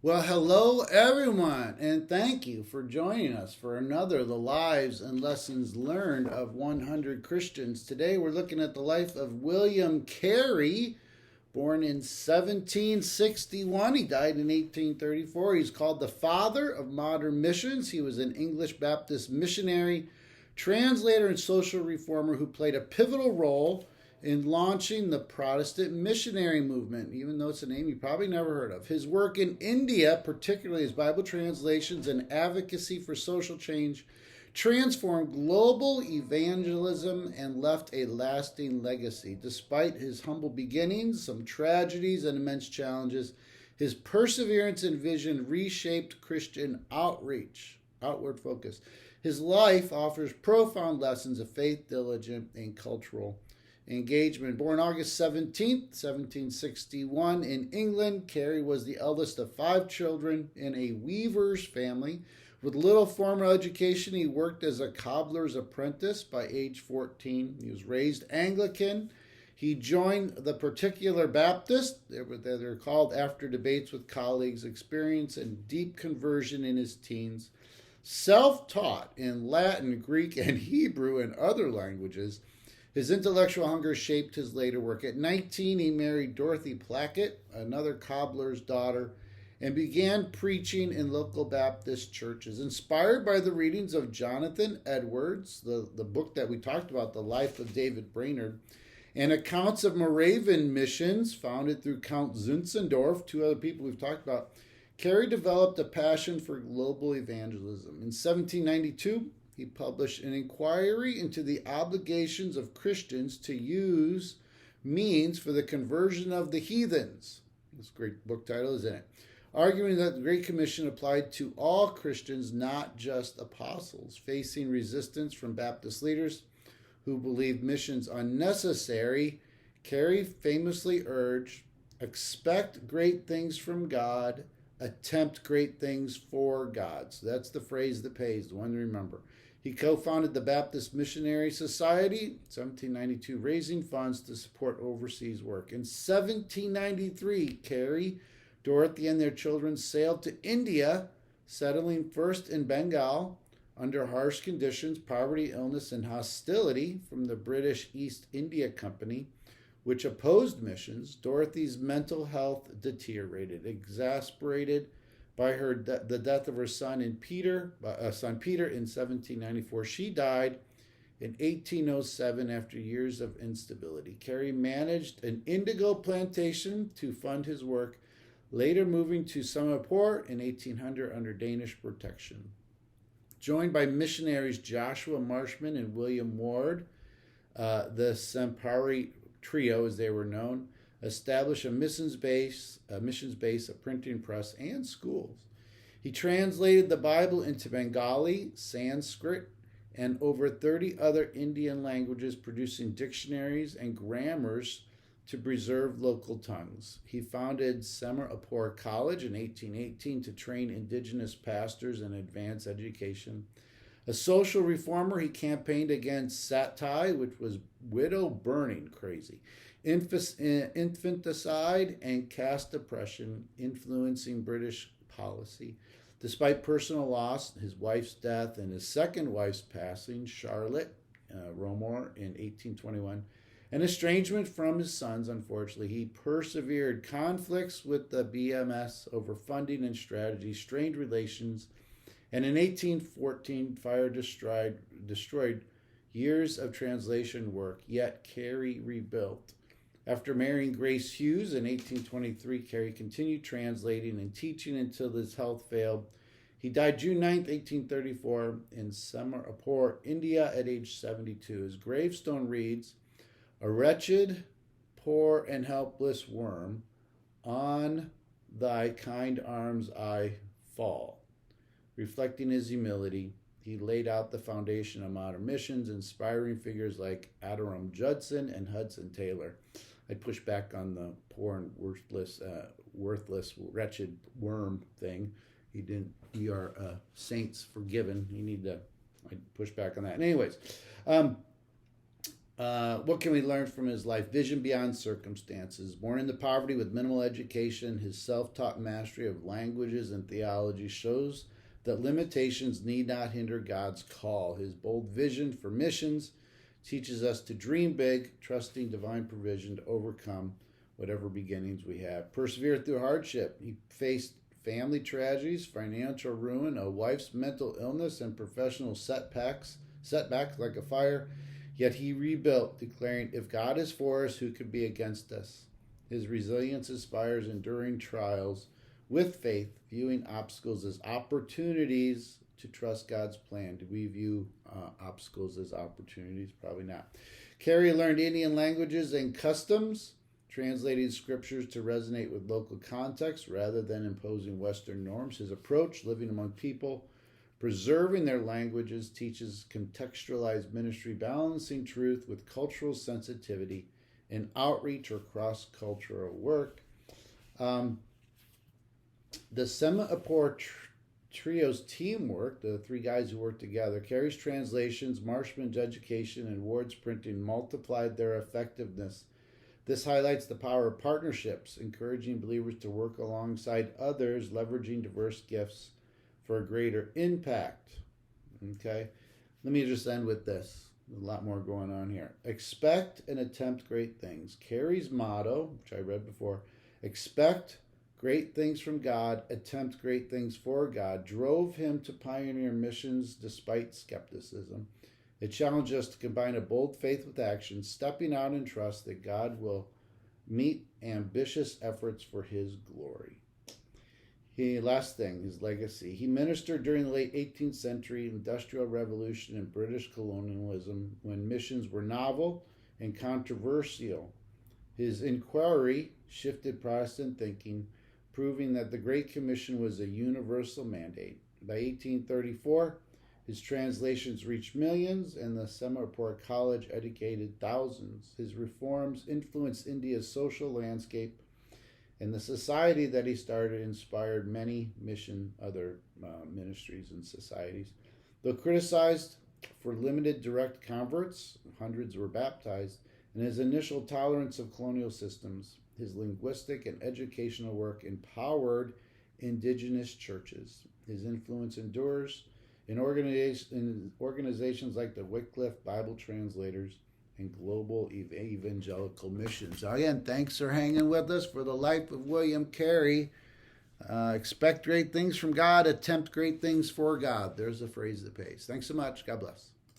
Well, hello everyone, and thank you for joining us for another of the lives and lessons learned of 100 Christians. Today we're looking at the life of William Carey, born in 1761. He died in 1834. He's called the father of modern missions. He was an English Baptist missionary, translator, and social reformer who played a pivotal role in launching the Protestant missionary movement, even though it's a name you probably never heard of. His work in India, particularly his Bible translations and advocacy for social change, transformed global evangelism and left a lasting legacy. Despite his humble beginnings, some tragedies, and immense challenges, his perseverance and vision reshaped Christian outreach, outward focus. His life offers profound lessons of faith, diligence, and cultural engagement. Born August 17th, 1761 in England, Carey was the eldest of 5 children in a weaver's family. With little formal education, he worked as a cobbler's apprentice by age 14. He was raised Anglican. He joined the Particular Baptist, they're called after debates with colleagues, experience and deep conversion in his teens. Self-taught in Latin, Greek, and Hebrew and other languages, his intellectual hunger shaped his later work. At 19, he married Dorothy Plackett, another cobbler's daughter, and began preaching in local Baptist churches. Inspired by the readings of Jonathan Edwards, the book that we talked about, The Life of David Brainerd, and accounts of Moravian missions founded through Count Zinzendorf, 2 other people we've talked about, Carey developed a passion for global evangelism. In 1792, he published an inquiry into the obligations of Christians to use means for the conversion of the heathens. This great book title is in it. Arguing that the Great Commission applied to all Christians, not just apostles. Facing resistance from Baptist leaders who believed missions unnecessary, Carey famously urged, expect great things from God, attempt great things for God. So that's the phrase that pays, the one to remember. He co-founded the Baptist Missionary Society, 1792, raising funds to support overseas work. In 1793, Carey, Dorothy, and their children sailed to India, settling first in Bengal under harsh conditions, poverty, illness, and hostility from the British East India Company, which opposed missions. Dorothy's mental health deteriorated, exasperated by the death of her son Peter in 1794. She died in 1807 after years of instability. Carey managed an indigo plantation to fund his work, later moving to Singapore in 1800 under Danish protection. Joined by missionaries Joshua Marshman and William Ward, the Sempari Trio, as they were known, established a missions base, a printing press, and schools. He translated the Bible into Bengali, Sanskrit, and over 30 other Indian languages, producing dictionaries and grammars to preserve local tongues. He founded Semaipur College in 1818 to train indigenous pastors in advanced education. A social reformer, he campaigned against sati, which was widow burning, crazy, infanticide, and caste oppression, influencing British policy. Despite personal loss, his wife's death, and his second wife's passing, Charlotte Romore, in 1821, and estrangement from his sons, unfortunately, he persevered. Conflicts with the BMS over funding and strategy strained relations, and in 1814, fire destroyed years of translation work, yet Carey rebuilt. After marrying Grace Hughes in 1823, Carey continued translating and teaching until his health failed. He died June 9th, 1834, in Semaipur, India, at age 72. His gravestone reads, "A wretched, poor, and helpless worm, on thy kind arms I fall." Reflecting his humility, he laid out the foundation of modern missions, inspiring figures like Adoniram Judson and Hudson Taylor. I'd push back on the poor and worthless, wretched worm thing. He didn't. We are saints forgiven. You need to. I'd push back on that. And anyways, What can we learn from his life? Vision beyond circumstances. Born into poverty with minimal education, his self-taught mastery of languages and theology shows that limitations need not hinder God's call. His bold vision for missions teaches us to dream big, trusting divine provision to overcome whatever beginnings we have. Persevere through hardship. He faced family tragedies, financial ruin, a wife's mental illness, and professional setbacks like a fire. Yet he rebuilt, declaring, "If God is for us, who could be against us?" His resilience inspires enduring trials with faith, viewing obstacles as opportunities to trust God's plan. Do we view obstacles as opportunities? Probably not. Carey learned Indian languages and customs, translating scriptures to resonate with local context rather than imposing Western norms. His approach, living among people, preserving their languages, teaches contextualized ministry, balancing truth with cultural sensitivity in outreach or cross-cultural work. The Sema-Appor Trio's teamwork, the three guys who worked together, Carey's translations, Marshman's education, and Ward's printing multiplied their effectiveness. This highlights the power of partnerships, encouraging believers to work alongside others, leveraging diverse gifts for a greater impact. Okay, let me just end with this. There's a lot more going on here. Expect and attempt great things. Carey's motto, which I read before, expect great things from God, attempt great things for God, drove him to pioneer missions despite skepticism. It challenged us to combine a bold faith with action, stepping out in trust that God will meet ambitious efforts for his glory. Last thing, his legacy. He ministered during the late 18th century Industrial Revolution and British colonialism when missions were novel and controversial. His inquiry shifted Protestant thinking, proving that the Great Commission was a universal mandate. By 1834, his translations reached millions, and the Sema-Appor College educated thousands. His reforms influenced India's social landscape, and the society that he started inspired many other ministries and societies. Though criticized for limited direct converts, hundreds were baptized, and his initial tolerance of colonial systems, his linguistic and educational work empowered indigenous churches. His influence endures in organizations like the Wycliffe Bible Translators and Global Evangelical Missions. Again, thanks for hanging with us for the life of William Carey. Expect great things from God, attempt great things for God. There's a phrase that pays. Thanks so much. God bless.